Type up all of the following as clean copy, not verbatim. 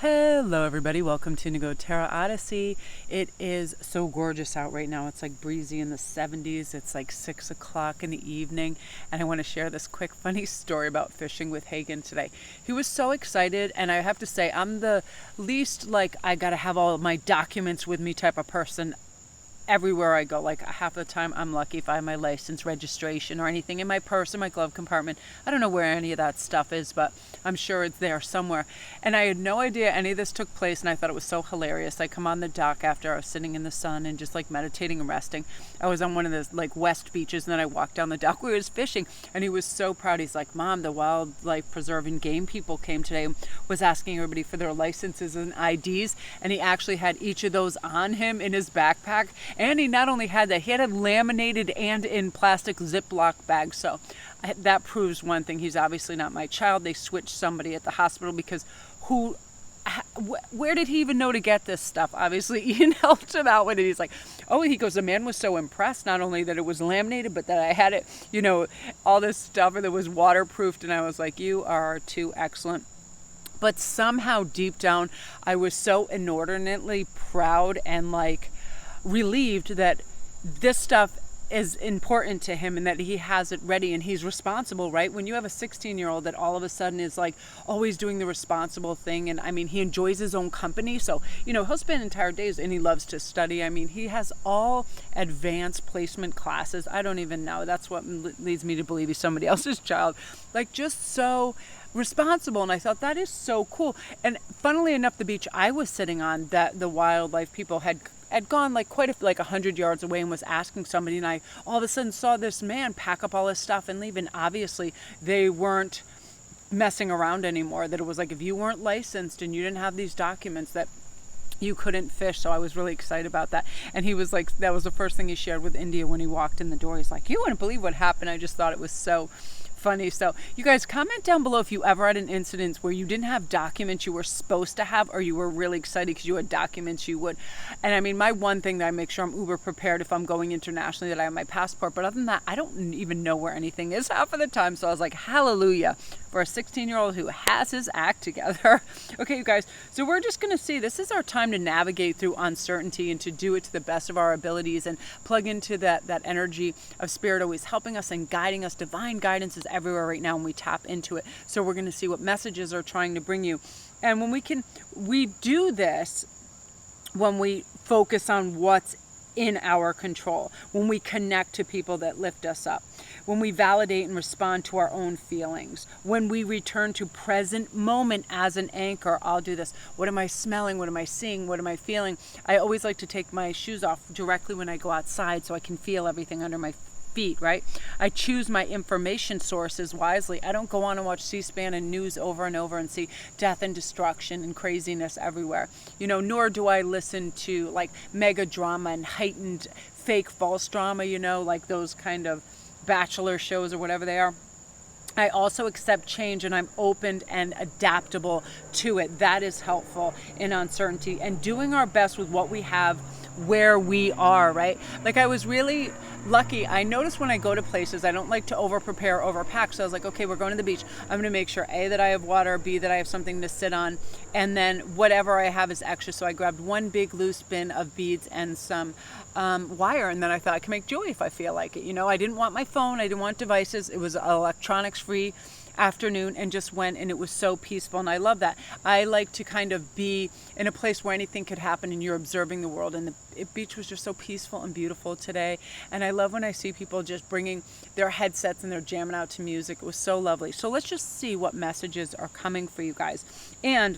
Hello everybody, welcome to Instantgo Tarot Odyssey. It is so gorgeous out right now. It's like breezy in the 70s. It's like 6 o'clock in the evening, and I want to share this quick funny story about fishing with Hagen today. He was so excited, and I have to say I'm the least like I gotta have all my documents with me type of person everywhere I go. Like half the time I'm lucky if I have my license, registration, or anything in my purse or my glove compartment. I don't know where any of that stuff is, but I'm sure it's there somewhere. And I had no idea any of this took place, and I thought it was so hilarious. I come on the dock after I was sitting in the sun and just like meditating and resting. I was on one of the like west beaches, and then I walked down the dock where he was fishing, and he was so proud. He's like, "Mom, the wildlife preserving game people came today, was asking everybody for their licenses and IDs," and he actually had each of those on him in his backpack. And he not only had that, he had it laminated and in plastic Ziploc bags. So that proves one thing. He's obviously not my child. They switched somebody at the hospital because where did he even know to get this stuff? Obviously, Ian helped him out with it. He's like, oh, he goes, the man was so impressed, not only that it was laminated, but that I had it, all this stuff, and it was waterproofed. And I was like, you are too excellent. But somehow deep down, I was so inordinately proud and like relieved that this stuff is important to him and that he has it ready and he's responsible, right? When you have a 16-year-old that all of a sudden is like always doing the responsible thing, and I mean, he enjoys his own company, so he'll spend entire days, and he loves to study. I mean, he has all advanced placement classes. I don't even know. That's what leads me to believe he's somebody else's child. Like, just so responsible. And I thought that is so cool. And funnily enough, the beach I was sitting on, that the wildlife people had gone like quite 100 yards away and was asking somebody, and I all of a sudden saw this man pack up all his stuff and leave. And obviously they weren't messing around anymore, that it was like, if you weren't licensed and you didn't have these documents, that you couldn't fish. So I was really excited about that. And he was like, that was the first thing he shared with India when he walked in the door. He's like, you wouldn't believe what happened. I just thought it was so funny. So you guys comment down below if you ever had an incident where you didn't have documents you were supposed to have, or you were really excited because you had documents you would. And I mean, my one thing that I make sure I'm uber prepared if I'm going internationally, that I have my passport. But other than that, I don't even know where anything is half of the time. So I was like, hallelujah for a 16-year-old who has his act together. Okay, you guys, so we're just going to see, this is our time to navigate through uncertainty and to do it to the best of our abilities and plug into that energy of spirit always helping us and guiding us. Divine guidance is everywhere right now, and we tap into it. So we're going to see what messages are trying to bring you. And when we do this when we focus on what's in our control, when we connect to people that lift us up, when we validate and respond to our own feelings, when we return to present moment as an anchor. I'll do this. What am I smelling? What am I seeing? What am I feeling? I always like to take my shoes off directly when I go outside so I can feel everything under my feet, right? I choose my information sources wisely. I don't go on and watch C-SPAN and news over and over and see death and destruction and craziness everywhere. Nor do I listen to like mega drama and heightened fake false drama, like those kind of bachelor shows or whatever they are. I also accept change, and I'm open and adaptable to it. That is helpful in uncertainty, and doing our best with what we have where we are, right? Like, I was really lucky. I noticed when I go to places, I don't like to over prepare, overpack. So I was like, okay, we're going to the beach. I'm going to make sure A, that I have water, B, that I have something to sit on, and then whatever I have is extra. So I grabbed one big loose bin of beads and some wire, and then I thought I can make jewelry if I feel like it. I didn't want my phone. I didn't want devices. It was electronics free afternoon, and just went, and it was so peaceful, and I love that. I like to kind of be in a place where anything could happen and you're observing the world, and the beach was just so peaceful and beautiful today. And I love when I see people just bringing their headsets and they're jamming out to music. It was so lovely. So let's just see what messages are coming for you guys, and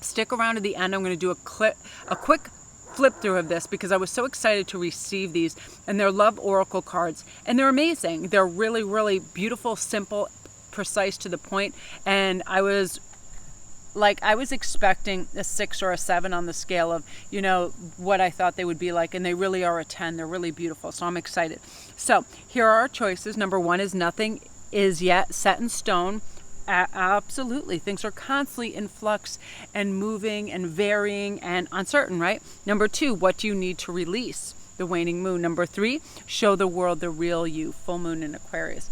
stick around to the end. I'm going to do a quick flip through of this because I was so excited to receive these, and they're love oracle cards, and they're amazing. They're really, really beautiful, simple, precise, to the point. And I was expecting a 6 or a 7 on the scale of what I thought they would be like, and they really are a 10. They're really beautiful, so I'm excited. So here are our choices. Number 1 is nothing is yet set in stone. Absolutely, things are constantly in flux and moving and varying and uncertain, right? Number 2, what do you need to release? The waning moon. Number 3, show the world the real you. Full moon in Aquarius.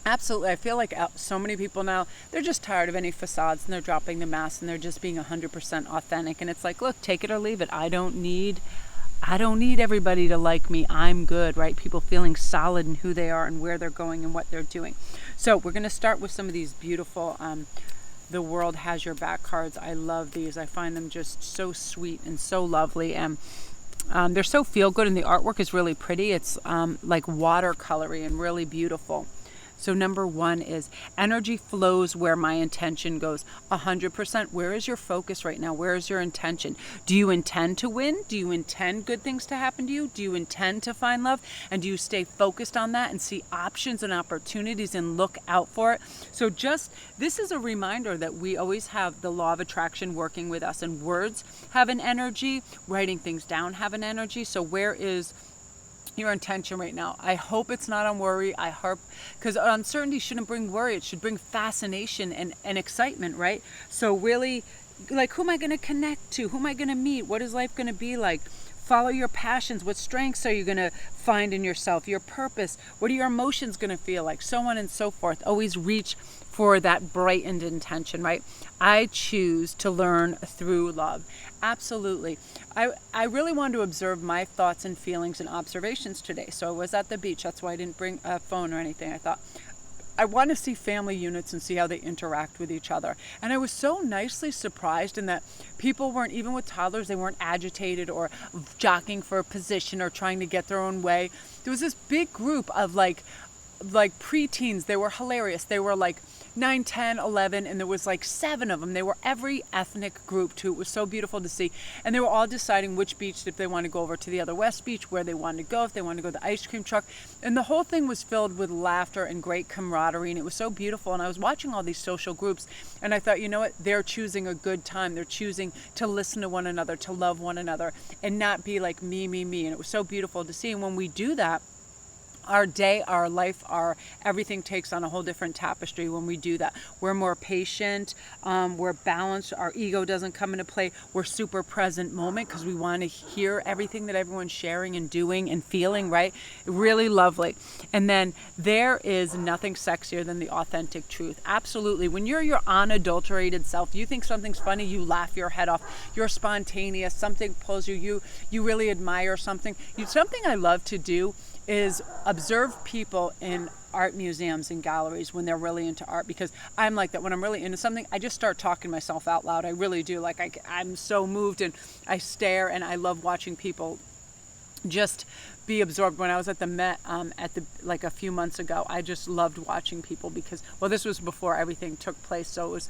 Absolutely. I feel like so many people now, they're just tired of any facades and they're dropping the mask and they're just being 100% authentic. And it's like, look, take it or leave it. I don't need everybody to like me. I'm good, right? People feeling solid in who they are and where they're going and what they're doing. So we're going to start with some of these beautiful The World Has Your Back cards. I love these. I find them just so sweet and so lovely. And they're so feel good, and the artwork is really pretty. It's like watercolory and really beautiful. So number 1 is energy flows where my intention goes. 100%. Where is your focus right now? Where is your intention? Do you intend to win? Do you intend good things to happen to you? Do you intend to find love? And do you stay focused on that and see options and opportunities and look out for it? So this is a reminder that we always have the law of attraction working with us, and words have an energy, writing things down have an energy. So where is your intention right now? I hope it's not on worry. I hope, because uncertainty shouldn't bring worry. It should bring fascination and excitement, right? So really, like, who am I going to connect to? Who am I going to meet? What is life going to be like? Follow your passions. What strengths are you going to find in yourself? Your purpose. What are your emotions going to feel like? So on and so forth. Always reach for that brightened intention, right? I choose to learn through love. Absolutely. I really wanted to observe my thoughts and feelings and observations today. So I was at the beach. That's why I didn't bring a phone or anything. I thought, I want to see family units and see how they interact with each other. And I was so nicely surprised in that people weren't, even with toddlers, they weren't agitated or jockeying for a position or trying to get their own way. There was this big group of like preteens. They were hilarious. They were like 9, 10, 11, and there was like 7 of them. They were every ethnic group too. It was so beautiful to see. And they were all deciding which beach, if they want to go over to the other West Beach, where they wanted to go, if they wanted to go to the ice cream truck. And the whole thing was filled with laughter and great camaraderie, and it was so beautiful. And I was watching all these social groups, and I thought, you know what? They're choosing a good time. They're choosing to listen to one another, to love one another, and not be like me, me, me. And it was so beautiful to see. And when we do that, our day, our life, our everything takes on a whole different tapestry when we do that. We're more patient, we're balanced, our ego doesn't come into play, we're super present moment because we want to hear everything that everyone's sharing and doing and feeling, right? Really lovely. And then there is nothing sexier than the authentic truth. Absolutely. When you're your unadulterated self, you think something's funny, you laugh your head off, you're spontaneous, something pulls you really admire something. Something I love to do is observe people in art museums and galleries when they're really into art, because I'm like that. When I'm really into something, I just start talking myself out loud. I really do. Like I'm so moved, and I stare, and I love watching people just be absorbed. When I was at the Met like a few months ago, I just loved watching people because, well, this was before everything took place, so it was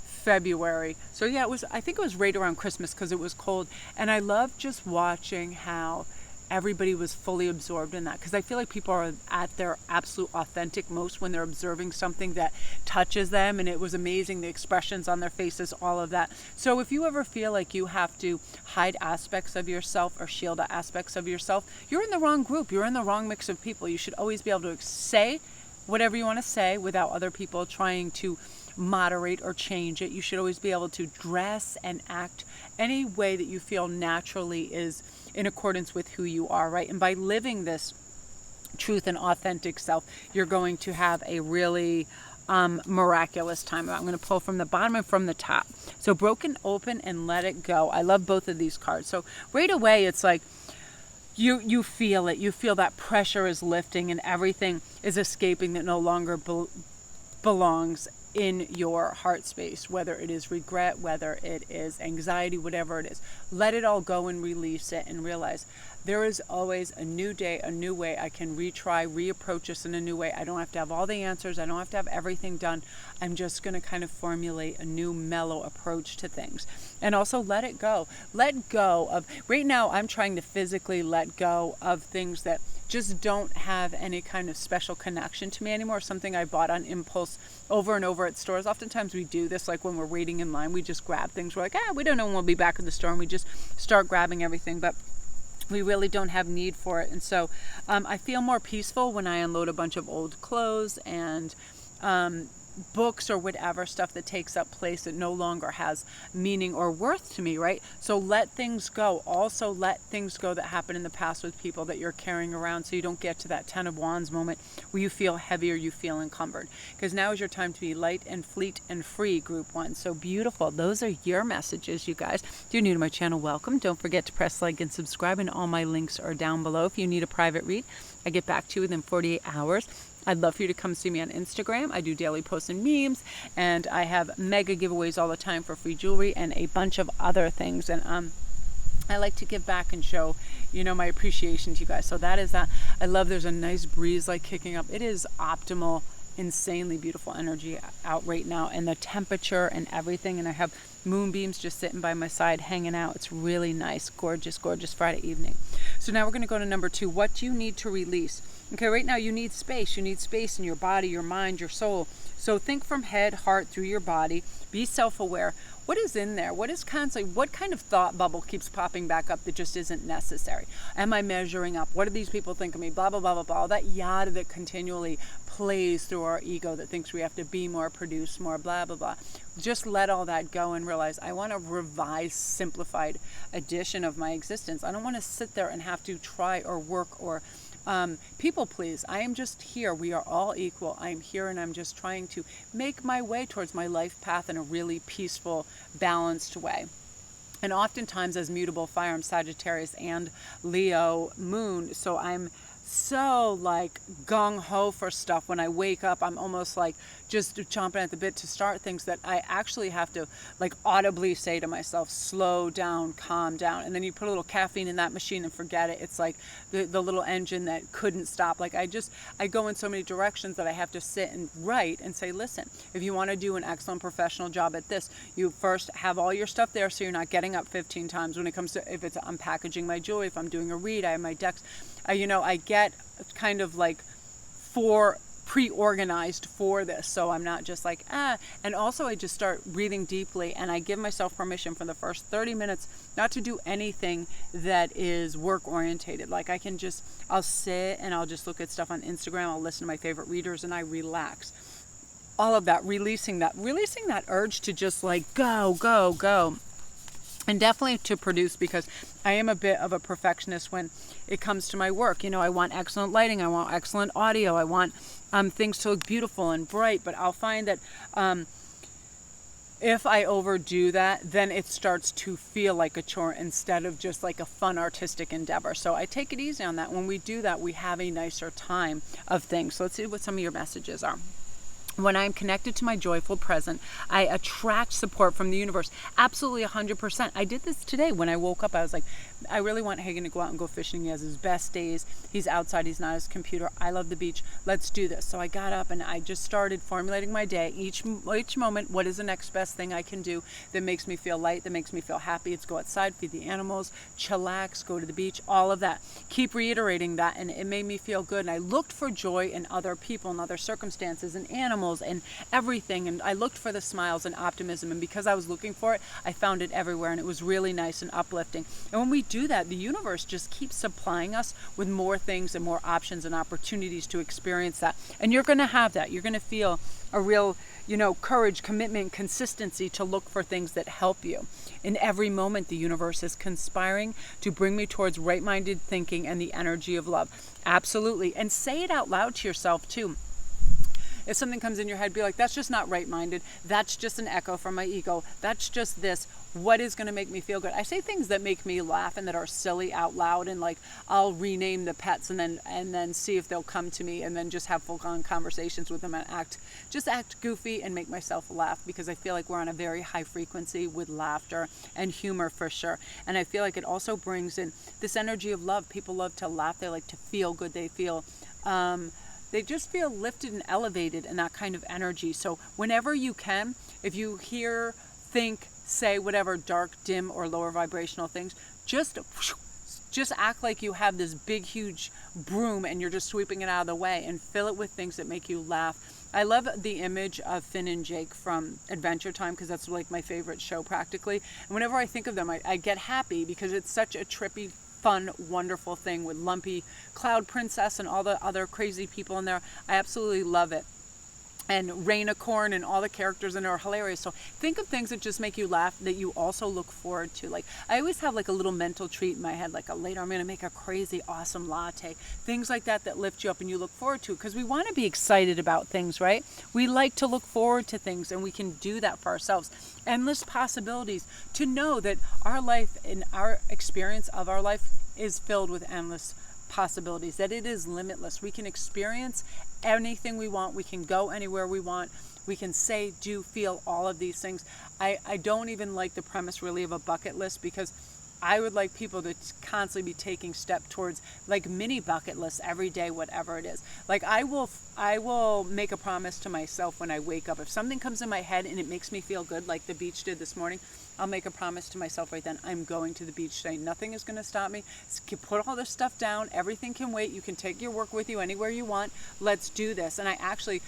February. So yeah, I think it was right around Christmas because it was cold, and I loved just watching how everybody was fully absorbed in that, because I feel like people are at their absolute authentic most when they're observing something that touches them. And it was amazing, the expressions on their faces, all of that. So if you ever feel like you have to hide aspects of yourself or shield aspects of yourself, you're in the wrong group, you're in the wrong mix of people. You should always be able to say whatever you want to say without other people trying to moderate or change it. You should always be able to dress and act any way that you feel naturally is in accordance with who you are, right? And by living this truth and authentic self, you're going to have a really miraculous time. I'm going to pull from the bottom and from the top. So broken open and let it go. I love both of these cards. So right away, it's like you feel it. You feel that pressure is lifting and everything is escaping that no longer belongs in your heart space, whether it is regret, whether it is anxiety, whatever it is. Let it all go and release it, and realize there is always a new day, a new way. I can retry, reapproach this in a new way. I don't have to have all the answers. I don't have to have everything done. I'm just going to kind of formulate a new mellow approach to things. And also let it go. Let go of, right now I'm trying to physically let go of things that just don't have any kind of special connection to me anymore. Something I bought on impulse over and over at stores. Oftentimes we do this, like when we're waiting in line, we just grab things. We're like, we don't know when we'll be back at the store, and we just start grabbing everything, but we really don't have need for it. And so I feel more peaceful when I unload a bunch of old clothes and books or whatever stuff that takes up place that no longer has meaning or worth to me, right? So let things go. Also let things go that happened in the past with people that you're carrying around, so you don't get to that 10 of Wands moment where you feel heavy or you feel encumbered. Because now is your time to be light and fleet and free, group 1. So beautiful. Those are your messages, you guys. If you're new to my channel, welcome. Don't forget to press like and subscribe, and all my links are down below. If you need a private read, I get back to you within 48 hours. I'd love for you to come see me on Instagram. I do daily posts and memes, and I have mega giveaways all the time for free jewelry and a bunch of other things. And I like to give back and show, my appreciation to you guys. So that is that. I love there's a nice breeze like kicking up. It is optimal, insanely beautiful energy out right now, and the temperature and everything. And I have moonbeams just sitting by my side hanging out. It's really nice, gorgeous, gorgeous Friday evening. So now we're going to go to number 2. What do you need to release? Okay, right now you need space. You need space in your body, your mind, your soul. So think from head, heart, through your body. Be self-aware. What is in there? What kind of thought bubble keeps popping back up that just isn't necessary? Am I measuring up? What do these people think of me? Blah, blah, blah, blah, blah. All that yada that continually plays through our ego that thinks we have to be more, produce more, blah, blah, blah. Just let all that go and realize I want a revised, simplified edition of my existence. I don't want to sit there and have to try or work or people please. I am just here. We are all equal. I'm here, and I'm just trying to make my way towards my life path in a really peaceful, balanced way. And oftentimes as mutable fire, I'm Sagittarius and Leo moon, so I'm so like gung-ho for stuff. When I wake up, I'm almost like just chomping at the bit to start things that I actually have to like audibly say to myself, slow down, calm down. And then you put a little caffeine in that machine and forget it. It's like the little engine that couldn't stop. Like I go in so many directions that I have to sit and write and say, listen, if you want to do an excellent professional job at this, you first have all your stuff there so you're not getting up 15 times when it comes to, if it's I'm packaging my jewelry, if I'm doing a read, I have my decks. I get kind of like pre-organized for this, so I'm not just like and also I just start breathing deeply, and I give myself permission for the first 30 minutes not to do anything that is work orientated. Like I'll sit and I'll just look at stuff on Instagram, I'll listen to my favorite readers, and I relax. All of that, releasing that urge to just like go. And definitely to produce, because I am a bit of a perfectionist when it comes to my work. I want excellent lighting, I want excellent audio, I want things to look beautiful and bright. But I'll find that if I overdo that, then it starts to feel like a chore instead of just like a fun artistic endeavor. So I take it easy on that. When we do that, we have a nicer time of things. So let's see what some of your messages are. When I'm connected to my joyful present, I attract support from the universe. Absolutely 100%. I did this today when I woke up. I was like, I really want Hagen to go out and go fishing. He has his best days. He's outside. He's not at his computer. I love the beach. Let's do this. So I got up and I just started formulating my day. Each moment, what is the next best thing I can do that makes me feel light, that makes me feel happy? It's go outside, feed the animals, chillax, go to the beach, all of that. Keep reiterating that, and it made me feel good. And I looked for joy in other people and other circumstances and animals and everything, and I looked for the smiles and optimism, and because I was looking for it, I found it everywhere, and it was really nice and uplifting. And when we do that, the universe just keeps supplying us with more things and more options and opportunities to experience that. And you're going to have that. You're going to feel a real courage, commitment, consistency to look for things that help you. In every moment, the universe is conspiring to bring me towards right-minded thinking and the energy of love. Absolutely. And say it out loud to yourself too. If something comes in your head, be like, that's just not right-minded. That's just an echo from my ego. That's just this. What is going to make me feel good? I say things that make me laugh and that are silly out loud, and like I'll rename the pets and then see if they'll come to me, and then just have full-on conversations with them and act goofy and make myself laugh, because I feel like we're on a very high frequency with laughter and humor for sure. And I feel like it also brings in this energy of love. People love to laugh. They like to feel good. They feel they just feel lifted and elevated in that kind of energy. So whenever you can, if you hear, think, say whatever dark, dim, or lower vibrational things, just act like you have this big, huge broom and you're just sweeping it out of the way, and fill it with things that make you laugh. I love the image of Finn and Jake from Adventure Time, because that's like my favorite show practically. And whenever I think of them, I get happy, because it's such a trippy, fun, wonderful thing with Lumpy, Cloud Princess, and all the other crazy people in there. I absolutely love it. and Rainicorn and all the characters in it are hilarious. So think of things that just make you laugh that you also look forward to. Like I always have like a little mental treat in my head, like later I'm going to make a crazy awesome latte. Things like that lift you up and you look forward to, because we want to be excited about things, right? We like to look forward to things, and we can do that for ourselves. Endless possibilities, to know that our life and our experience of our life is filled with endless possibilities, that it is limitless. We can experience anything we want. We can go anywhere we want. We can say, do, feel all of these things. I don't even like the premise really of a bucket list, because I would like people to constantly be taking step towards like mini bucket lists every day, whatever it is. Like I will make a promise to myself when I wake up. If something comes in my head and it makes me feel good, like the beach did this morning, I'll make a promise to myself right then. I'm going to the beach today. Nothing is going to stop me. Put all this stuff down. Everything can wait. You can take your work with you anywhere you want. Let's do this. And I actually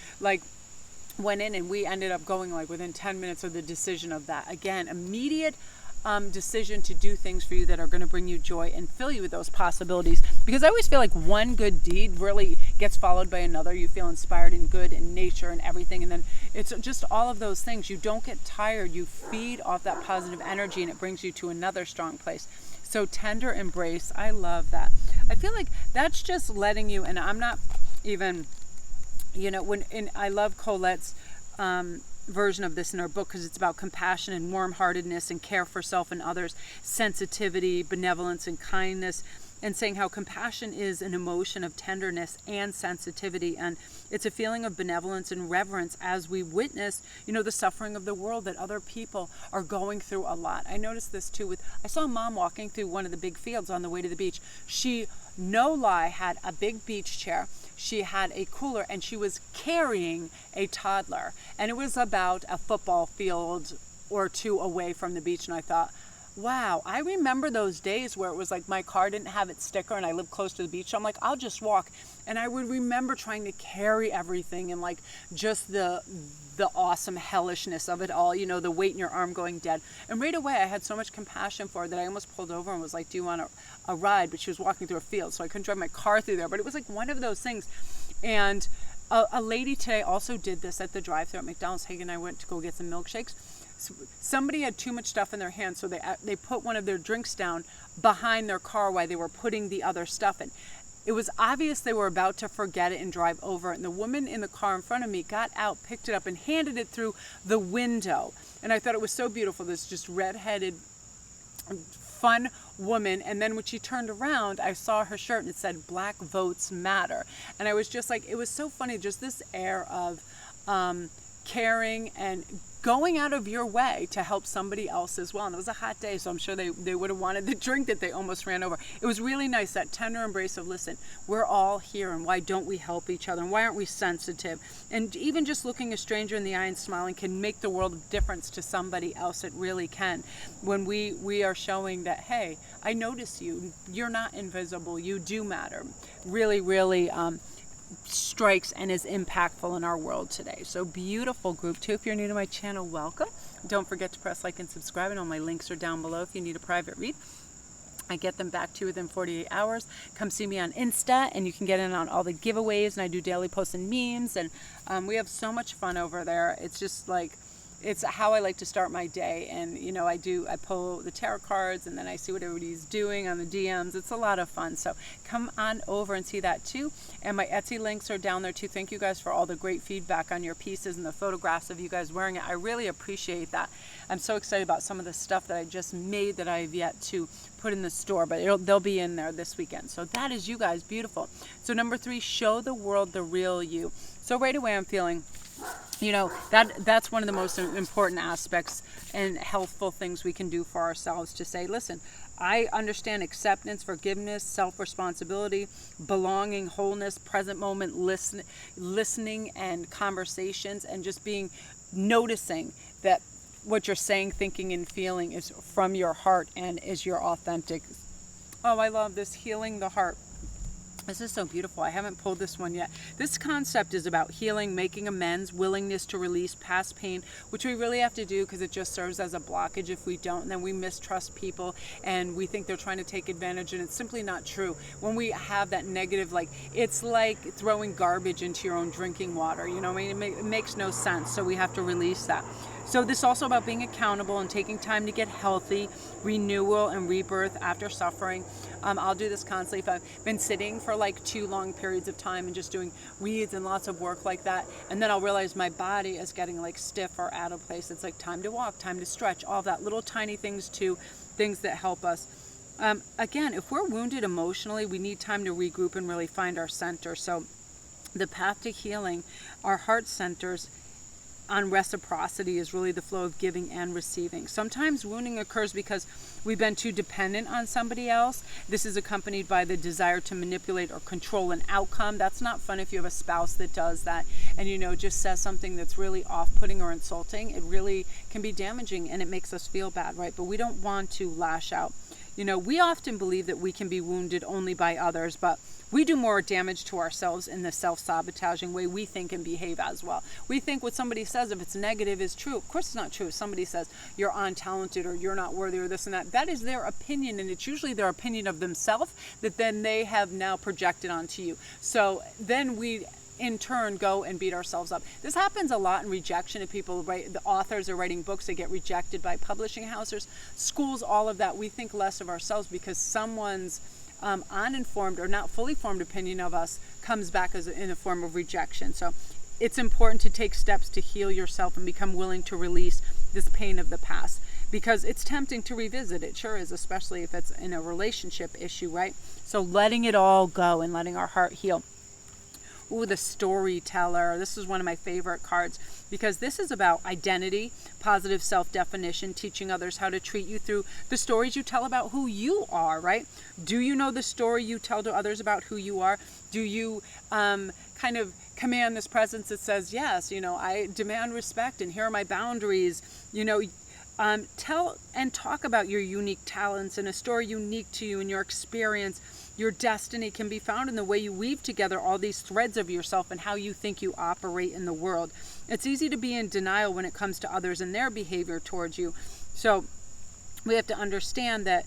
went in, and we ended up going like within 10 minutes of the decision of that. Again, immediate decision to do things for you that are going to bring you joy and fill you with those possibilities. Because I always feel like one good deed really gets followed by another. You feel inspired in good and nature and everything, and then it's just all of those things. You don't get tired. You feed off that positive energy, and it brings you to another strong place. So tender embrace, I love that. I feel like that's just letting you, and I'm not even, I love Colette's version of this in her book, because it's about compassion and warm-heartedness and care for self and others, sensitivity, benevolence, and kindness, and saying how compassion is an emotion of tenderness and sensitivity, and it's a feeling of benevolence and reverence as we witness, the suffering of the world, that other people are going through a lot. I noticed this too I saw a mom walking through one of the big fields on the way to the beach. She, no lie, had a big beach chair. She had a cooler, and she was carrying a toddler, and it was about a football field or two away from the beach. And I thought, wow, I remember those days where it was like my car didn't have its sticker and I lived close to the beach. So I'm like, I'll just walk. And I would remember trying to carry everything, and like just the awesome hellishness of it all, the weight in your arm going dead. And right away I had so much compassion for her that I almost pulled over and was like, do you want a ride? But she was walking through a field, so I couldn't drive my car through there. But it was like one of those things. And a lady today also did this at the drive-thru at McDonald's. Hagen and I went to go get some milkshakes. Somebody had too much stuff in their hands, so they put one of their drinks down behind their car while they were putting the other stuff in. It was obvious they were about to forget it and drive over it. And the woman in the car in front of me got out, picked it up, and handed it through the window. And I thought it was so beautiful, this just redheaded, fun woman. And then when she turned around, I saw her shirt and it said, "Black Votes Matter." And I was just like, it was so funny, just this air of caring and going out of your way to help somebody else as well. And it was a hot day, so I'm sure they would have wanted the drink that they almost ran over. It was really nice, that tender embrace of, listen, we're all here, and why don't we help each other, and why aren't we sensitive? And even just looking a stranger in the eye and smiling can make the world of difference to somebody else. It really can. When we are showing that, hey, I notice you, you're not invisible, you do matter. Really, really strikes and is impactful in our world today. So beautiful group too. If you're new to my channel, welcome. Don't forget to press like and subscribe, and all my links are down below if you need a private read. I get them back to you within 48 hours. Come see me on Insta, and you can get in on all the giveaways, and I do daily posts and memes, and we have so much fun over there. It's just like, it's how I like to start my day. And I pull the tarot cards, and then I see what everybody's doing on the DMs. It's a lot of fun, so come on over and see that too. And my Etsy links are down there too. Thank you guys for all the great feedback on your pieces and the photographs of you guys wearing it. I really appreciate that. I'm so excited about some of the stuff that I just made that I have yet to put in the store, but they'll be in there this weekend. So that is you guys, beautiful. So number 3, show the world the real you. So right away I'm feeling, that's one of the most important aspects and healthful things we can do for ourselves, to say, listen, I understand acceptance, forgiveness, self-responsibility, belonging, wholeness, present moment, listening and conversations, and just noticing that what you're saying, thinking, and feeling is from your heart and is your authentic. Oh, I love this, healing the heart. This is so beautiful. I haven't pulled this one yet. This concept is about healing, making amends, willingness to release past pain, which we really have to do because it just serves as a blockage if we don't. And then we mistrust people and we think they're trying to take advantage, and it's simply not true. When we have that negative, like, it's like throwing garbage into your own drinking water. You know what I mean? It makes no sense. So we have to release that. So this is also about being accountable and taking time to get healthy, renewal and rebirth after suffering. I'll do this constantly if I've been sitting for like too long periods of time and just doing reads and lots of work like that. And then I'll realize my body is getting like stiff or out of place. It's like time to walk, time to stretch, all that little tiny things too, things that help us. Again, if we're wounded emotionally, we need time to regroup and really find our center. So the path to healing our heart centers on reciprocity is really the flow of giving and receiving. Sometimes wounding occurs because we've been too dependent on somebody else. This is accompanied by the desire to manipulate or control an outcome. That's not fun if you have a spouse that does that and, you know, just says something that's really off-putting or insulting. It really can be damaging and it makes us feel bad, right? But we don't want to lash out. You know, we often believe that we can be wounded only by others, but we do more damage to ourselves in the self-sabotaging way we think and behave as well. We think what somebody says, if it's negative, is true. Of course it's not true. If somebody says you're untalented or you're not worthy or this and that is their opinion, and it's usually their opinion of themselves that then they have now projected onto you. So then we in turn go and beat ourselves up. This happens a lot in rejection. If people write, the authors are writing books, they get rejected by publishing houses, schools, all of that. We think less of ourselves because someone's uninformed or not fully formed opinion of us comes back as in a form of rejection. So it's important to take steps to heal yourself and become willing to release this pain of the past, because it's tempting to revisit. It sure is, especially if it's in a relationship issue, right? So letting it all go and letting our heart heal. Ooh, the storyteller. This is one of my favorite cards because this is about identity, positive self-definition, teaching others how to treat you through the stories you tell about who you are, right? Do you know the story you tell to others about who you are? Do you kind of command this presence that says, yes, you know, I demand respect and here are my boundaries, you know, tell and talk about your unique talents and a story unique to you and your experience. Your destiny can be found in the way you weave together all these threads of yourself and how you think you operate in the world. It's easy to be in denial when it comes to others and their behavior towards you. So we have to understand that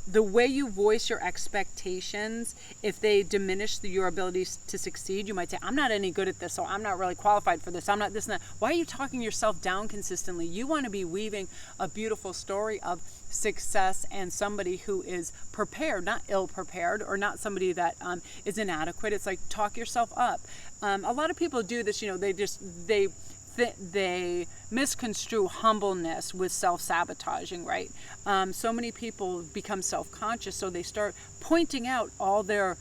the way you voice your expectations, if they diminish your ability to succeed, you might say, I'm not any good at this, so I'm not really qualified for this. I'm not this and that. Why are you talking yourself down consistently? You want to be weaving a beautiful story of success and somebody who is prepared, not ill-prepared, or not somebody that is inadequate. It's like talk yourself up. A lot of people do this, you know, they misconstrue humbleness with self-sabotaging, right? So many people become self-conscious, so they start pointing out all their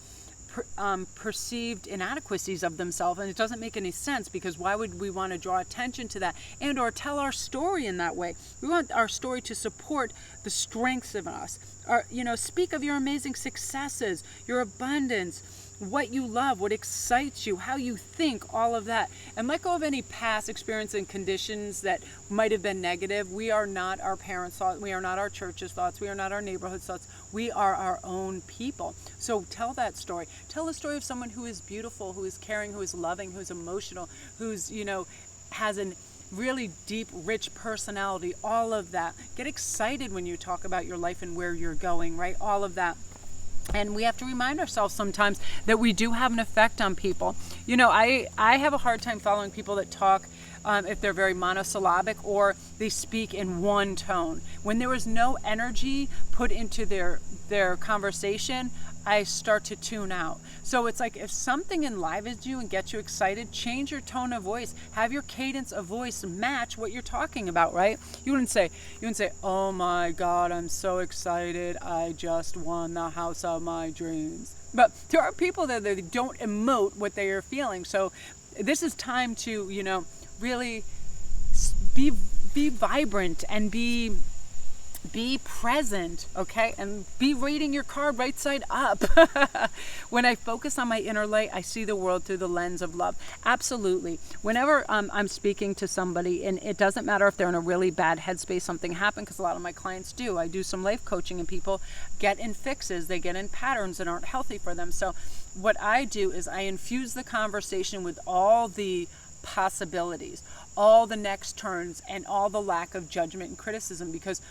perceived inadequacies of themselves, and it doesn't make any sense, because why would we want to draw attention to that and or tell our story in that way? We want our story to support the strengths of us, or, you know, speak of your amazing successes, your abundance, what you love, what excites you, how you think, all of that, and let go of any past experience and conditions that might have been negative. We are not our parents' thoughts, we are not our church's thoughts, we are not our neighborhood's thoughts. We are our own people. So tell that story. Tell the story of someone who is beautiful, who is caring, who is loving, who is emotional, who's, you know, has a really deep, rich personality, all of that. Get excited when you talk about your life and where you're going, right? All of that. And we have to remind ourselves sometimes that we do have an effect on people. You know, I have a hard time following people that talk if they're very monosyllabic or they speak in one tone. When there is no energy put into their conversation, I start to tune out. So it's like if something enlivens you and gets you excited, change your tone of voice. Have your cadence of voice match what you're talking about, right? You wouldn't say, oh my God, I'm so excited. I just won the house of my dreams. But there are people that they don't emote what they are feeling. So this is time to, you know, really be vibrant and be Be present, okay? And be reading your card right side up. When I focus on my inner light, I see the world through the lens of love. Absolutely. Whenever I'm speaking to somebody, and it doesn't matter if they're in a really bad headspace, something happened, because a lot of my clients do. I do some life coaching, and people get in fixes. They get in patterns that aren't healthy for them. So what I do is I infuse the conversation with all the possibilities, all the next turns, and all the lack of judgment and criticism, because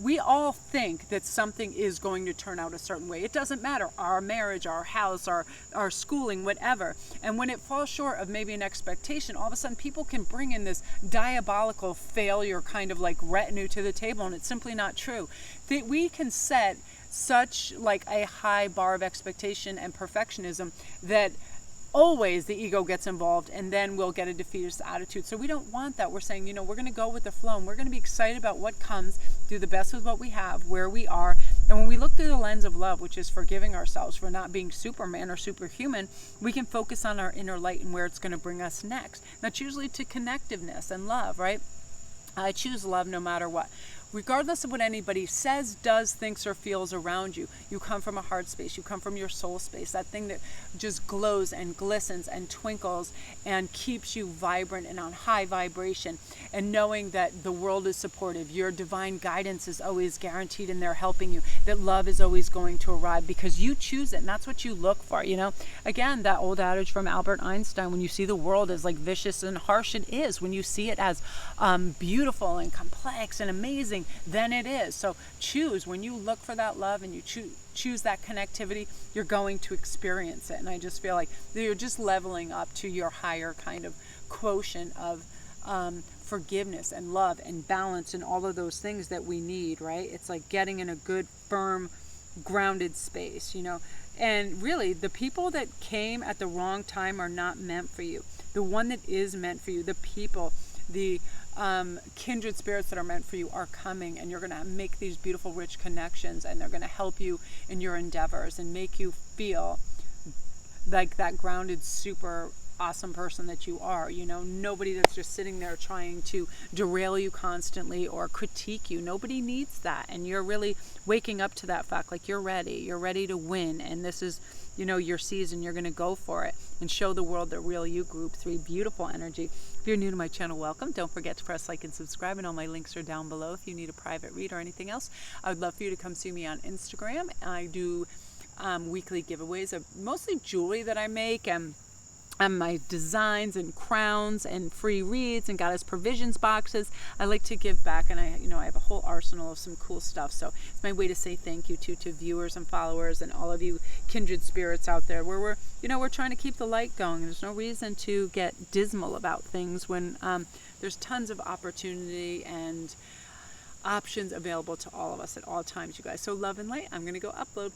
we all think that something is going to turn out a certain way. It doesn't matter, our marriage, our house, our schooling, whatever. And when it falls short of maybe an expectation, all of a sudden people can bring in this diabolical failure kind of like retinue to the table, and it's simply not true. That we can set such like a high bar of expectation and perfectionism that always the ego gets involved, and then we'll get a defeatist attitude. So we don't want that. We're saying, we're going to go with the flow, and we're going to be excited about what comes, do the best with what we have, where we are. And when we look through the lens of love, which is forgiving ourselves for not being Superman or superhuman, we can focus on our inner light and where it's going to bring us next. That's usually to connectiveness and love, right? I choose love no matter what. Regardless of what anybody says, does, thinks, or feels around you, you come from a heart space, you come from your soul space, that thing that just glows and glistens and twinkles and keeps you vibrant and on high vibration, and knowing that the world is supportive, your divine guidance is always guaranteed and they're helping you, that love is always going to arrive because you choose it, and that's what you look for, Again, that old adage from Albert Einstein, when you see the world as like vicious and harsh, it is. When you see it as beautiful and complex and amazing, then it is. So choose. When you look for that love and you choose that connectivity, you're going to experience it. And I just feel like you're just leveling up to your higher kind of quotient of forgiveness and love and balance and all of those things that we need, right? It's like getting in a good, firm, grounded space, And really, the people that came at the wrong time are not meant for you. The one that is meant for you, the people, the kindred spirits that are meant for you are coming, and you're going to make these beautiful, rich connections, and they're going to help you in your endeavors and make you feel like that grounded, super awesome person that you are. Nobody that's just sitting there trying to derail you constantly or critique you. Nobody needs that, and you're really waking up to that fact, like you're ready to win, and this is your season. You're going to go for it and show the world the real you. Group 3, beautiful energy. If you're new to my channel, welcome. Don't forget to press like and subscribe, and all my links are down below if you need a private read or anything else. I would love for you to come see me on Instagram. I do weekly giveaways of mostly jewelry that I make, and my designs and crowns and free reads and goddess provisions boxes. I like to give back, and I have a whole arsenal of some cool stuff. So it's my way to say thank you to viewers and followers and all of you kindred spirits out there, where we're trying to keep the light going. There's no reason to get dismal about things when there's tons of opportunity and options available to all of us at all times, you guys. So love and light. I'm going to go upload.